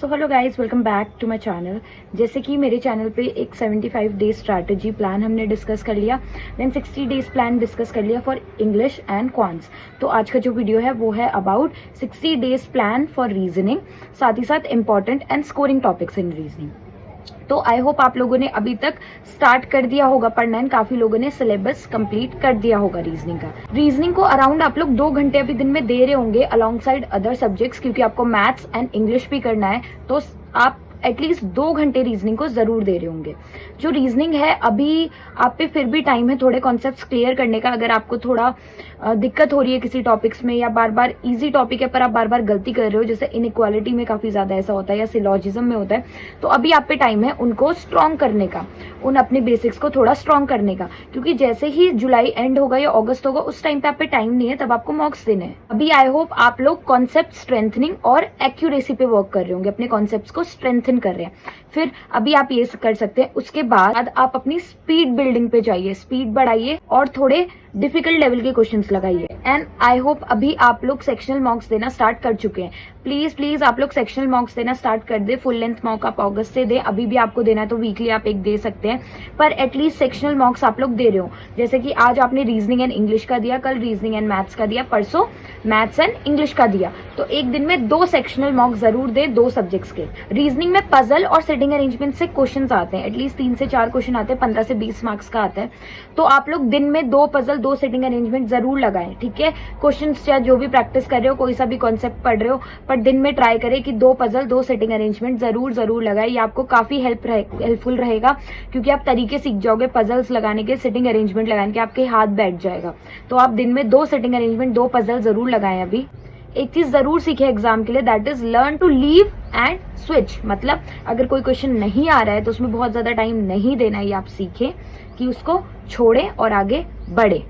So hello guys, welcome back to my channel. जैसे कि मेरे चैनल पे एक 75 डेज स्ट्रैटेजी प्लान हमने डिस्कस कर लिया, देन 60 डेज प्लान डिस्कस कर लिया फॉर इंग्लिश एंड क्वांट्स। तो आज का जो वीडियो है वो है about 60 days plan for reasoning, साथ ही साथ important and scoring topics in reasoning. तो आई होप आप लोगों ने अभी तक स्टार्ट कर दिया होगा पढ़ना एंड काफी लोगों ने सिलेबस कंप्लीट कर दिया होगा रीजनिंग का। रीजनिंग को अराउंड आप लोग 2 घंटे अभी दिन में दे रहे होंगे अलॉन्ग साइड अदर सब्जेक्ट्स, क्योंकि आपको मैथ्स एंड इंग्लिश भी करना है। तो आप एटलीस्ट 2 घंटे रीजनिंग को जरूर दे रहे होंगे। जो रीजनिंग है अभी आप पे फिर भी टाइम है थोड़े कॉन्सेप्ट्स क्लियर करने का। अगर आपको थोड़ा दिक्कत हो रही है किसी टॉपिक्स में, या बार बार इजी टॉपिक है पर आप बार बार गलती कर रहे हो, जैसे इनइक्वालिटी में काफी ज्यादा ऐसा होता है या सिलॉजिज्म में होता है, तो अभी आप पे टाइम है उनको स्ट्रॉन्ग करने का, उन अपने बेसिक्स को थोड़ा स्ट्रॉन्ग करने का। क्योंकि जैसे ही जुलाई एंड होगा या अगस्त होगा उस टाइम पे आप पे टाइम नहीं है, तब आपको मार्क्स देने हैं। अभी आई होप आप लोग कॉन्सेप्ट स्ट्रेंथनिंग और एक्यूरेसी पे वर्क कर रहे होंगे, अपने कॉन्सेप्ट्स को स्ट्रेंथन कर रहे हैं। फिर अभी आप ये कर सकते हैं। उसके बाद आप अपनी स्पीड बिल्डिंग पे जाइए, स्पीड बढ़ाइए और थोड़े डिफिकल्ट लेवल के क्वेश्चंस लगाइए। एंड आई होप अभी आप लोग सेक्शनल मॉक्स देना स्टार्ट कर चुके हैं। प्लीज आप लोग सेक्शनल मॉक्स देना स्टार्ट कर दे। फुल लेंथ मॉक आप अगस्त से दे, अभी भी आपको देना है तो वीकली आप एक दे सकते हैं, पर एटलीस्ट सेक्शनल मॉक्स आप लोग दे रहे हो। जैसे कि आज आपने रीजनिंग एंड इंग्लिश का दिया, कल रीजनिंग एंड मैथ्स का दिया, परसों मैथ्स एंड इंग्लिश का दिया, तो एक दिन में 2 सेक्शनल मॉक जरूर दे 2 सब्जेक्ट्स के। रीजनिंग में पजल और सेटिंग अरेंजमेंट से क्वेश्चन आते हैं, एटलीस्ट 3 से 4 क्वेश्चन आते हैं, 15 से 20 मार्क्स का आता है। तो आप लोग दिन में 2 पजल 2 सेटिंग अरेंजमेंट जरूर लगाएं, ठीक है। क्वेश्चन चाहे जो भी प्रैक्टिस कर रहे हो, कोई सा भी कॉन्सेप्ट पढ़ रहे हो, पर दिन में ट्राई करें कि 2 पजल 2 सेटिंग अरेंजमेंट जरूर लगाए। ये आपको काफी हेल्पफुल रहेगा, क्योंकि आप तरीके सीख जाओगे पजल्स लगाने के, सेटिंग अरेंजमेंट लगाने के, आपके हाथ बैठ जाएगा। तो आप दिन में 2 सेटिंग अरेंजमेंट 2 पजल जरूर लगाएं। अभी एक चीज जरूर सीखे एग्जाम के लिए, that is learn to leave and switch. मतलब अगर कोई क्वेश्चन नहीं आ रहा है तो उसमें बहुत ज्यादा टाइम नहीं देना है, ये आप सीखें कि उसको छोड़े और आगे बढ़े।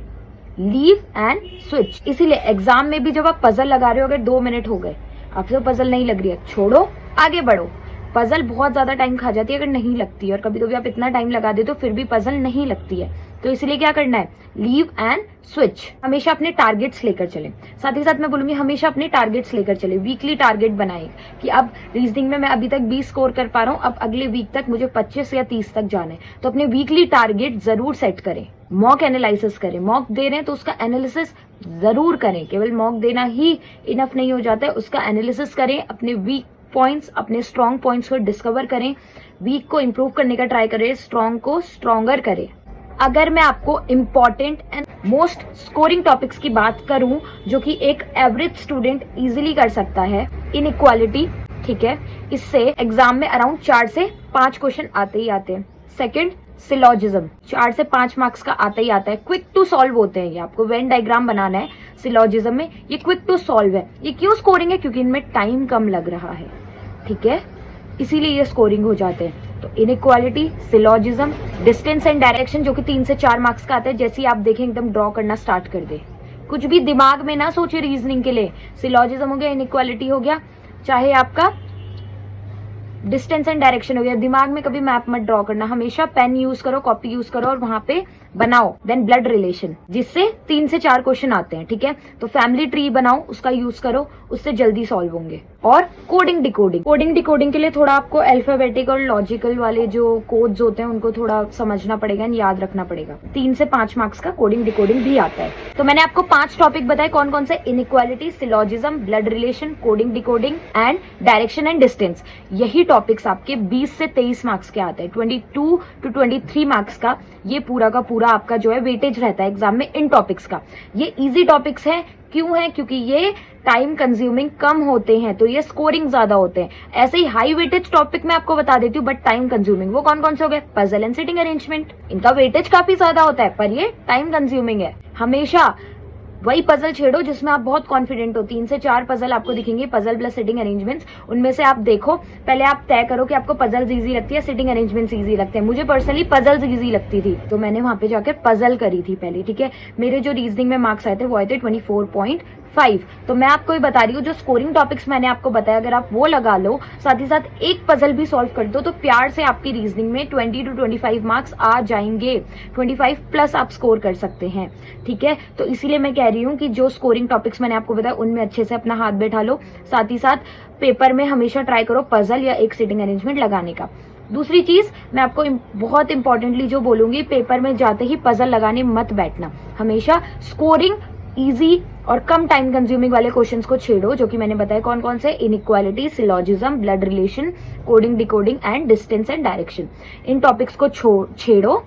Leave and switch. इसीलिए एग्जाम में भी जब आप पजल लगा रहे हो, अगर 2 मिनट हो गए आपसे तो पजल नहीं लग रही है, छोड़ो आगे बढ़ो। पजल बहुत ज्यादा टाइम खा जाती है अगर नहीं लगती है, और कभी कभी आप इतना टाइम लगा देते हो फिर भी पजल नहीं लगती है। तो इसलिए क्या करना है, लीव एंड स्विच। हमेशा अपने टारगेट्स लेकर चले। साथ ही साथ मैं बोलूंगी हमेशा अपने टारगेट्स लेकर चले। वीकली टारगेट बनाए कि अब रीजनिंग में मैं अभी तक 20 स्कोर कर पा रहा हूँ, अब अगले वीक तक मुझे 25 या 30 तक जाना है। तो अपने वीकली टारगेट जरूर सेट करें। मॉक एनालिसिस करें, मॉक दे रहे हैं तो उसका एनालिसिस जरूर करें। केवल मॉक देना ही इनफ नहीं हो जाता है, उसका एनालिसिस करें। अपने वीक पॉइंट्स, अपने स्ट्रॉन्ग पॉइंट्स को डिस्कवर करें, वीक को इंप्रूव करने का ट्राई करें, स्ट्रॉन्ग को स्ट्रॉन्गर करें। अगर मैं आपको important and most scoring topics की बात करूं जो कि एक एवरेज स्टूडेंट इजीली कर सकता है, इनइक्वालिटी, ठीक है, इससे एग्जाम में अराउंड 4 से 5 क्वेश्चन आते ही आते हैं। सेकंड, सिलॉजिज्म 4 से 5 मार्क्स का आता ही आता है। क्विक टू सॉल्व होते हैं, ये आपको वेन डायग्राम बनाना है सिलॉजिज्म में, ये क्विक टू सॉल्व है। ये क्यों स्कोरिंग है, क्योंकि इनमें टाइम कम लग रहा है, ठीक है, इसीलिए ये स्कोरिंग हो जाते हैं। तो inequality, syllogism, distance and direction जो कि 3 से 4 मार्क्स का आता है, जैसे ही आप देखें एकदम ड्रॉ करना स्टार्ट कर दे। कुछ भी दिमाग में ना सोचे रीजनिंग के लिए। सिलॉजिज्म हो गया, इनइक्वालिटी हो गया, चाहे आपका डिस्टेंस एंड डायरेक्शन हो गया, दिमाग में कभी मैप मत ड्रॉ करना। हमेशा पेन यूज करो, कॉपी यूज करो और वहां पे बनाओ। देन ब्लड रिलेशन, जिससे 3 से 4 क्वेश्चन आते हैं, ठीक है। तो फैमिली ट्री बनाओ, उसका यूज करो, उससे जल्दी सॉल्व होंगे। और कोडिंग डिकोडिंग, कोडिंग डिकोडिंग के लिए थोड़ा आपको अल्फाबेटिक और लॉजिकल वाले जो कोड्स होते हैं उनको थोड़ा समझना पड़ेगा, याद रखना पड़ेगा। 3 से 5 मार्क्स का कोडिंग डिकोडिंग भी आता है। तो मैंने आपको 5 टॉपिक बताए, कौन कौन से, inequality, syllogism, blood relation, coding decoding and direction and distance. यही टॉपिक्स आपके 20 से 23 मार्क्स के आते हैं। 22 to 23 मार्क्स का ये पूरा का पूरा आपका जो है वेटेज रहता है एग्जाम में इन टॉपिक्स का। ये इजी टॉपिक्स हैं, क्यों है, क्योंकि ये टाइम कंज्यूमिंग कम होते हैं, तो ये स्कोरिंग ज्यादा होते हैं। ऐसे ही हाई वेटेज टॉपिक मैं आपको बता देती हूँ बट टाइम कंज्यूमिंग, वो कौन कौन से हो गए, पजल एंड सेटिंग अरेंजमेंट। इनका वेटेज काफी ज्यादा होता है पर ये टाइम कंज्यूमिंग है। हमेशा वही पजल छेड़ो जिसमें आप बहुत कॉन्फिडेंट हो। 3 से 4 पजल आपको दिखेंगे, पजल प्लस सिटिंग अरेंजमेंट्स। उनमें से आप देखो, पहले आप तय करो कि आपको पजल्स इजी लगती है, सिटिंग अरेंजमेंट्स इजी लगते हैं। मुझे पर्सनली पजल्स इजी लगती थी, तो मैंने वहां पे जाकर पजल करी थी पहले, ठीक है। मेरे जो रीजनिंग में मार्क्स आए थे वो आए थे 24.5 5। तो मैं आपको ये बता रही हूँ, जो स्कोरिंग टॉपिक्स मैंने आपको बताया अगर आप वो लगा लो, साथ ही साथ एक पजल भी सॉल्व कर दो, तो प्यार से आपकी रीजनिंग में 20 to 25 मार्क्स आ जाएंगे। 25 प्लस आप स्कोर कर सकते हैं, ठीक है। तो इसीलिए मैं कह रही हूँ कि जो स्कोरिंग टॉपिक्स मैंने आपको बताया उनमें अच्छे से अपना हाथ बैठा लो। साथ ही साथ पेपर में हमेशा ट्राई करो पजल या एक सिटिंग अरेंजमेंट लगाने का। दूसरी चीज मैं आपको बहुत इंपॉर्टेंटली जो बोलूंगी, पेपर में जाते ही पजल लगाने मत बैठना। हमेशा स्कोरिंग, इजी और कम टाइम कंज्यूमिंग वाले क्वेश्चंस को छेड़ो, जो कि मैंने बताया कौन कौन से, inequality, syllogism, blood relation, coding, decoding and distance and direction. In topics को छेड़ो,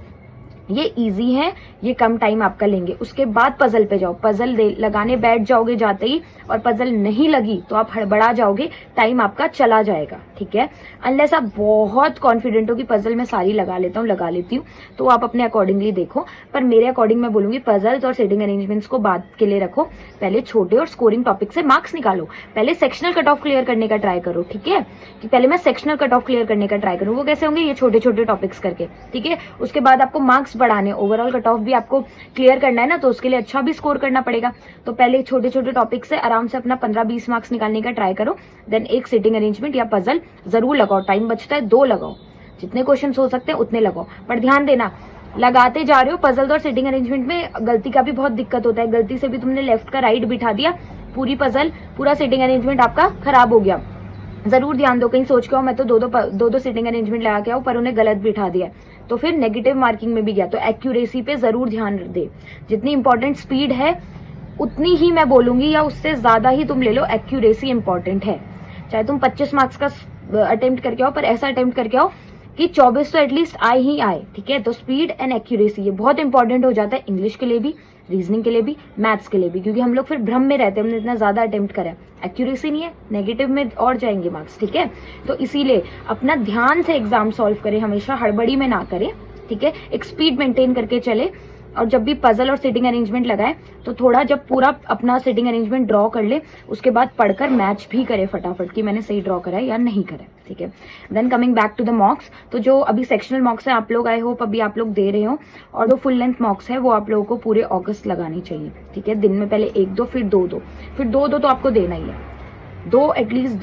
ये इजी है, ये कम टाइम आपका लेंगे। उसके बाद पजल पे जाओ, पजल लगाने बैठ जाओगे जाते ही और पजल नहीं लगी तो आप हड़बड़ा जाओगे, टाइम आपका चला जाएगा, ठीक है। अनलेस आप बहुत कॉन्फिडेंट हो कि पजल में सारी लगा लेती हूँ, तो आप अपने अकॉर्डिंगली देखो। पर मेरे अकॉर्डिंग मैं बोलूंगी पजल्स और सेटिंग अरेंजमेंट्स को बाद के लिए रखो। पहले छोटे और स्कोरिंग टॉपिक से मार्क्स निकालो, पहले सेक्शनल कट ऑफ क्लियर करने का ट्राई करो, ठीक है। कि पहले मैं सेक्शनल कट ऑफ क्लियर करने का ट्राई करूँ, वो कैसे होंगे, ये छोटे छोटे टॉपिक्स करके, ठीक है। उसके बाद आपको मार्क्स बढ़ाने, ओवरऑल कट ऑफ भी आपको क्लियर करना है ना, तो उसके लिए अच्छा भी स्कोर करना पड़ेगा। तो पहले छोटे छोटे टॉपिक से आराम से अपना 15-20 मार्क्स निकालने का ट्राई करो। देन एक सिटिंग अरेंजमेंट या पजल जरूर लगाओ, टाइम बचता है 2 लगाओ, जितने क्वेश्चन हो सकते हैं उतने लगाओ। पर ध्यान देना, लगाते जा रहे हो पजल और सिटिंग अरेंजमेंट में गलती का भी बहुत दिक्कत होता है। गलती से भी तुमने लेफ्ट का राइट बिठा दिया, पूरी पजल, पूरा सिटिंग अरेंजमेंट आपका खराब हो गया। जरूर ध्यान दो, कहीं सोच के आओ मैं तो दो सिटिंग अरेंजमेंट लगा के आओ, पर उन्हें गलत बिठा दिया तो फिर नेगेटिव मार्किंग में भी गया। तो एक्यूरेसी पे जरूर ध्यान दे। जितनी इंपॉर्टेंट स्पीड है उतनी ही मैं बोलूंगी, या उससे ज्यादा ही तुम ले लो, एक्यूरेसी इंपॉर्टेंट है। चाहे तुम 25 मार्क्स का अटेम्प्ट करके आओ, पर ऐसा अटेम्प्ट करके आओ कि 24 तो एटलीस्ट आए ही आए, ठीक है। तो स्पीड एंड एक्यूरेसी ये बहुत इंपॉर्टेंट हो जाता है, इंग्लिश के लिए भी, रीजनिंग के लिए भी, मैथ्स के लिए भी, क्योंकि हम लोग फिर भ्रम में रहते हैं, हमने इतना ज्यादा अटेम्प्ट करा है, एक्यूरेसी नहीं है, नेगेटिव में और जाएंगे मार्क्स, ठीक है। तो इसीलिए अपना ध्यान से एग्जाम सॉल्व करें, हमेशा हड़बड़ी में ना करें, ठीक है। एक स्पीड मेंटेन करके चले। और जब भी पजल और सिटिंग अरेंजमेंट लगाए तो थोड़ा जब पूरा अपना सिटिंग अरेंजमेंट ड्रॉ कर ले, उसके बाद पढ़कर मैच भी करे फटाफट कि मैंने सही ड्रॉ करा है या नहीं करा, ठीक है। Then coming back to the mocks, तो जो अभी सेक्शनल मॉक्स है आप लोग, आई होप अभी आप लोग दे रहे हो, और जो फुल लेंथ मॉक्स है वो आप लोगों को पूरे अगस्त लगानी चाहिए, ठीक है। दिन में पहले 1-2 फिर 2-2 फिर 2-2 तो आपको देना ही है। एटलीस्ट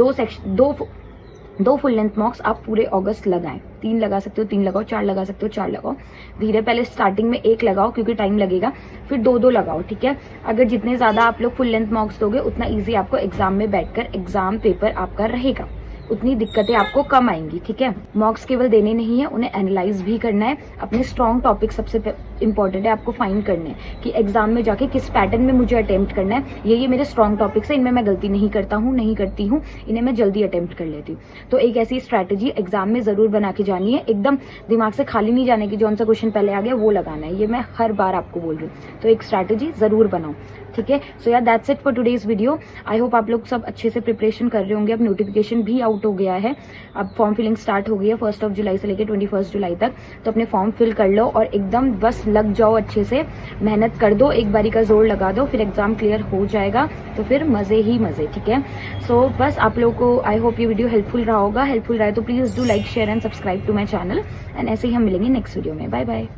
दो फुल लेंथ मॉक्स आप पूरे अगस्त लगाएं। 3 लगा सकते हो 3 लगाओ, 4 लगा सकते हो 4 लगाओ। धीरे पहले स्टार्टिंग में 1 लगाओ क्योंकि टाइम लगेगा, फिर 2-2 लगाओ, ठीक है। अगर जितने ज्यादा आप लोग फुल लेंथ मॉक्स दोगे उतना इजी आपको एग्जाम में बैठकर एग्जाम पेपर आपका रहेगा, उतनी दिक्कतें आपको कम आएंगी, ठीक है। मॉक्स केवल देने नहीं है, उन्हें एनालाइज भी करना है। अपने स्ट्रॉन्ग टॉपिक सबसे इंपॉर्टेंट है आपको फाइंड करने हैं कि एग्जाम में जाके किस पैटर्न में मुझे अटेम्प्ट करना है। ये मेरे स्ट्रॉन्ग टॉपिक्स है, इनमें मैं गलती नहीं करती हूँ, इन्हें मैं जल्दी अटेम्प्ट कर लेती हूँ। तो एक ऐसी स्ट्रैटेजी एग्जाम में जरूर बना के जानी है, एकदम दिमाग से खाली नहीं जाने की जो सा क्वेश्चन पहले आ गया वो लगाना है। ये मैं हर बार आपको बोल रही हूँ, तो एक स्ट्रैटेजी जरूर बनाओ, ठीक है। सो यार that's it for today's video. I hope आप लोग सब अच्छे से प्रिपरेशन कर रहे होंगे। अब नोटिफिकेशन भी आउट हो गया है, अब फॉर्म फिलिंग स्टार्ट हो गई है 1 जुलाई से लेकर 21 जुलाई तक। तो अपने फॉर्म फिल कर लो और एकदम बस लग जाओ, अच्छे से मेहनत कर दो, एक बारी का जोर लगा दो, फिर एग्जाम क्लियर हो जाएगा, तो फिर मजे ही मजे, ठीक है। सो बस आप लोग को आई होप ये वीडियो हेल्पफुल रहा होगा। हेल्पफुल रहा है तो please do like, share and subscribe to my channel, and ऐसे ही हम मिलेंगे नेक्स्ट वीडियो में। Bye bye.